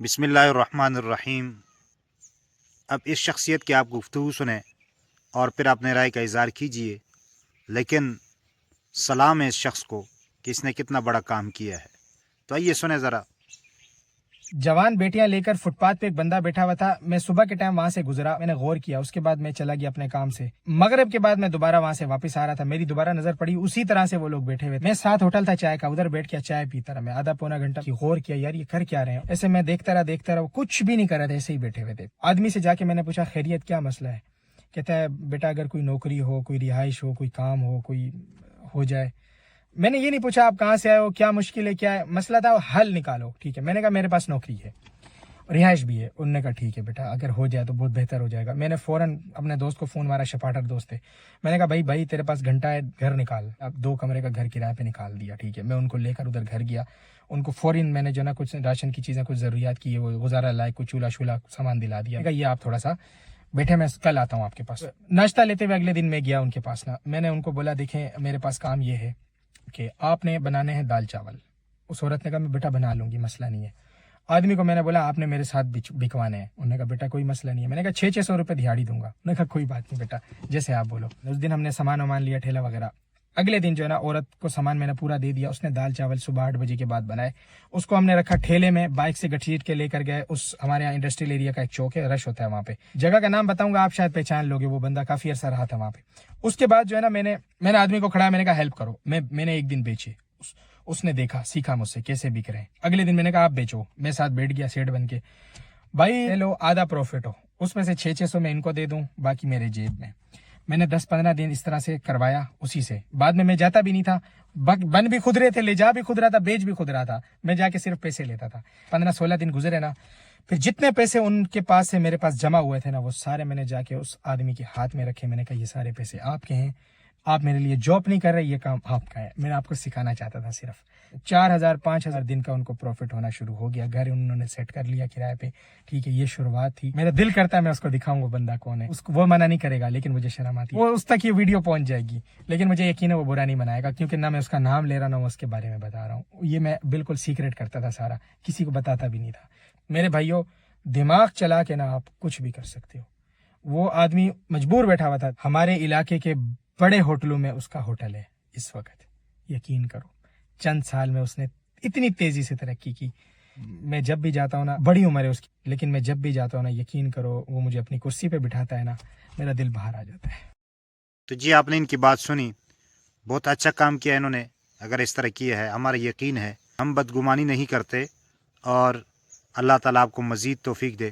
بسم اللہ الرحمن الرحیم۔ اب اس شخصیت کی آپ گفتگو سنیں اور پھر اپنے رائے کا اظہار کیجیے، لیکن سلام ہے اس شخص کو کہ اس نے کتنا بڑا کام کیا ہے۔ تو آئیے سنیں ذرا۔ جوان بیٹیاں لے کر فٹ پاتھ پہ ایک بندہ بیٹھا ہوا تھا۔ میں صبح کے ٹائم وہاں سے گزرا، میں نے غور کیا، اس کے بعد میں چلا گیا اپنے کام سے۔ مغرب کے بعد میں دوبارہ وہاں سے واپس آ رہا تھا، میری دوبارہ نظر پڑی اسی طرح سے وہ لوگ بیٹھے ہوئے۔ میں ساتھ ہوٹل تھا چائے کا، ادھر بیٹھ کے چائے پیتا رہا۔ میں آدھا پونا گھنٹہ کی غور کیا، یار یہ کر کیا رہے ہیں؟ ایسے میں دیکھتا رہا، وہ کچھ بھی نہیں کر رہے تھے، ایسے ہی بیٹھے ہوئے تھے۔ آدمی سے جا کے میں نے پوچھا خیریت کیا مسئلہ ہے؟ کہتا ہے بیٹا اگر کوئی نوکری ہو، کوئی رہائش ہو، کوئی کام ہو، کوئی ہو جائے۔ میں نے یہ نہیں پوچھا آپ کہاں سے آئے ہو، کیا مشکل ہے، کیا ہے مسئلہ تھا، حل نکالو۔ ٹھیک ہے، میں نے کہا میرے پاس نوکری ہے، رہائش بھی ہے۔ انہوں نے کہا ٹھیک ہے بیٹا، اگر ہو جائے تو بہت بہتر ہو جائے گا۔ میں نے فوراً اپنے دوست کو فون مارا، شپاٹر دوست تھے، میں نے کہا بھائی تیرے پاس گھنٹہ ہے، گھر نکال۔ اب 2 کمرے کا گھر کرایہ پہ نکال دیا۔ ٹھیک ہے، میں ان کو لے کر ادھر گھر گیا، ان کو فوراً میں نے جو نا کچھ راشن کی چیزیں، کچھ ضروریات کی ہے وہ گزارا لائے، کچھ چولہا شولہ سامان دلا دیا۔ یہ آپ تھوڑا سا بیٹھے، میں کل آتا ہوں آپ کے پاس۔ ناشتہ لیتے ہوئے اگلے دن میں گیا ان کے پاس نا، میں نے ان کو بولا دیکھیں میرے پاس کام یہ ہے کہ آپ نے بنانے ہیں دال چاول۔ اس عورت نے کہا میں بیٹا بنا لوں گی، مسئلہ نہیں ہے۔ آدمی کو میں نے بولا آپ نے میرے ساتھ بکوانے ہیں۔ انہوں نے کہا بیٹا کوئی مسئلہ نہیں ہے۔ میں نے کہا 600 روپے دہاڑی دوں گا۔ انہوں نے کہا کوئی بات نہیں بیٹا، جیسے آپ بولو۔ اس دن ہم نے سامان وامان لیا، ٹھیلا وغیرہ۔ اگلے دن جو ہے نا عورت کو سامان میں نے پورا دے دیا، اس نے دال چاول صبح 8 بجے کے بعد بنائے۔ اس کو ہم نے رکھا ٹھیلے میں، بائک سے گھسیٹ کے لے کر گئے۔ اس ہمارے یہاں انڈسٹریل ایریا کا ایک چوک ہے، رش ہوتا ہے وہاں پہ، جگہ کا نام بتاؤں گا آپ شاید پہچان لوگے، وہ بندہ کافی عرصہ رہا تھا وہاں پہ۔ اس کے بعد جو ہے نا میں نے آدمی کو کھڑا، میں نے کہا ہیلپ کرو، میں نے ایک دن بیچے۔ اس نے دیکھا، سیکھا مجھ سے کیسے بک رہے ہیں۔ اگلے دن میں نے کہا آپ بیچو، میں ساتھ بیٹھ گیا سیٹ بن کے۔ بھائی لو آدھا پروفٹ ہو، اس میں سے 600 میں ان کو دے دوں، باقی میرے جیب میں نے 10-15 دن اس طرح سے کروایا اسی سے۔ بعد میں جاتا بھی نہیں تھا، بن بھی خود رہے تھے، لے جا بھی خود رہا تھا، بیچ بھی خود رہا تھا، میں جا کے صرف پیسے لیتا تھا۔ 15-16 دن گزرے نا، پھر جتنے پیسے ان کے پاس سے میرے پاس جمع ہوئے تھے نا، وہ سارے میں نے جا کے اس آدمی کے ہاتھ میں رکھے۔ میں نے کہا یہ سارے پیسے آپ کے ہیں، آپ میرے لیے جاب نہیں کر رہے، یہ کام آپ کا ہے۔ میں نے آپ کو سکھانا چاہتا تھا صرف۔ 4,000-5,000 دن کا ان کو پروفٹ ہونا شروع ہو گیا، گھر انہوں نے سیٹ کر لیا کرائے پہ۔ ٹھیک ہے، یہ شروعات تھی۔ میرا دل کرتا ہے میں اس کو دکھاؤں وہ بندہ کون ہے، اس کو وہ منع نہیں کرے گا، لیکن مجھے شرم آتی ہے۔ وہ اس تک یہ ویڈیو پہنچ جائے گی، لیکن مجھے یقین ہے وہ برا نہیں منائے گا، کیونکہ نہ میں اس کا نام لے رہا، نہ اس کے بارے میں بتا رہا ہوں۔ یہ میں بالکل سیکریٹ کرتا تھا سارا، کسی کو بتاتا بھی نہیں تھا۔ میرے بھائیوں، دماغ چلا کے نا آپ کچھ بھی کر سکتے ہو۔ وہ آدمی مجبور بیٹھا ہوا تھا، ہمارے علاقے کے بڑے ہوٹلوں میں اس کا ہوٹل ہے اس وقت، یقین کرو۔ چند سال میں اس نے اتنی تیزی سے ترقی کی۔ میں جب بھی جاتا ہوں نا، بڑی عمر ہے اس کی، لیکن میں جب بھی جاتا ہوں نا، یقین کرو وہ مجھے اپنی کرسی پہ بٹھاتا ہے نا، میرا دل باہر آ جاتا ہے۔ تو جی آپ نے ان کی بات سنی، بہت اچھا کام کیا انہوں نے۔ اگر اس طرح کیا ہے، ہمارا یقین ہے ہم بدگمانی نہیں کرتے، اور اللہ تعالیٰ آپ کو مزید توفیق دے۔